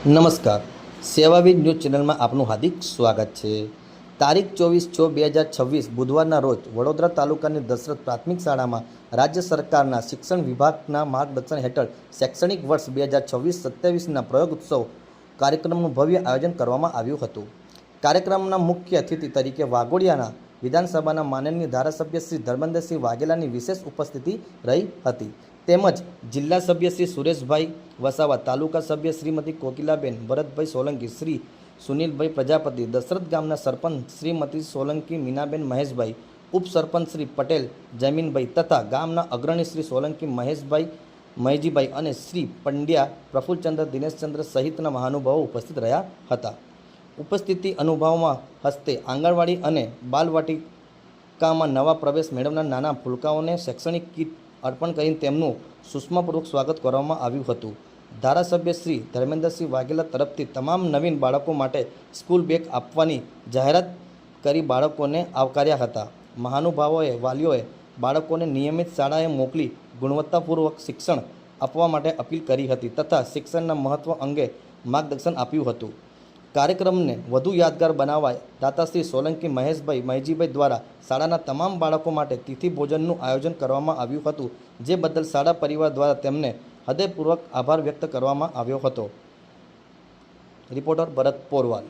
નમસ્કાર, સેવાવીર ન્યૂઝ ચેનલમાં આપનું હાર્દિક સ્વાગત છે। તારીખ 24/6/2026 બુધવારના રોજ વડોદરા તાલુકાની દશરથ પ્રાથમિક શાળામાં રાજ્ય સરકારના શિક્ષણ વિભાગના માર્ગદર્શન હેઠળ શૈક્ષણિક વર્ષ 2026-27ના પ્રયોગ ઉત્સવ કાર્યક્રમનું ભવ્ય આયોજન કરવામાં આવ્યું હતું। કાર્યક્રમના મુખ્ય અતિથિ તરીકે વાઘોડિયાના વિધાનસભાના માનનીય ધારાસભ્ય શ્રી ધર્મેન્દ્રસિંહ વાઘેલાની વિશેષ ઉપસ્થિતિ રહી હતી। તેમજ જિલ્લા સભ્ય શ્રી સુરેશભાઈ વસાવા, તાલુકા સભ્ય શ્રીમતી કોકિલાબેન ભરતભાઈ સોલંકી, શ્રી સુનિલભાઈ પ્રજાપતિ, દશરથ ગામના સરપંચ શ્રીમતી સોલંકી મીનાબેન મહેશભાઈ, ઉપસરપંચ શ્રી પટેલ જમીનભાઈ તથા ગામના અગ્રણી શ્રી સોલંકી મહેશભાઈ મહેજીભાઈ અને શ્રી પંડ્યા પ્રફુલ્લચંદ્ર દિનેશચંદ્ર સહિતના મહાનુભાવો ઉપસ્થિત રહ્યા હતા। ઉપસ્થિતિ અનુભવમાં હસ્તે આંગણવાડી અને બાલવાટિકામાં નવા પ્રવેશ મેળવનાર નાના ભૂલકાઓને શૈક્ષણિક કીટ અર્પણ કરીને તેમનું સુષ્માપૂર્વક સ્વાગત કરવામાં આવ્યું હતું। ધારાસભ્ય શ્રી ધર્મેન્દ્રસિંહ વાઘેલા તરફથી તમામ નવીન બાળકો માટે સ્કૂલ બેગ આપવાની જાહેરાત કરી બાળકોને આવકાર્યા હતા। મહાનુભાવોએ વાલીઓએ બાળકોને નિયમિત શાળાએ મોકલી ગુણવત્તાપૂર્વક શિક્ષણ આપવા માટે અપીલ કરી હતી તથા શિક્ષણના મહત્ત્વ અંગે માર્ગદર્શન આપ્યું હતું। કાર્યક્રમને વધુ યાદગાર બનાવવા દાતાશ્રી સોલંકી મહેશભાઈ મહેજીભાઈ દ્વારા શાળાના તમામ બાળકો માટે તિથિ ભોજનનું આયોજન કરવામાં આવ્યું હતું, જે બદલ શાળા પરિવાર દ્વારા તેમને હૃદયપૂર્વક આભાર વ્યક્ત કરવામાં આવ્યો હતો। રિપોર્ટર ભરત પોરવાલ।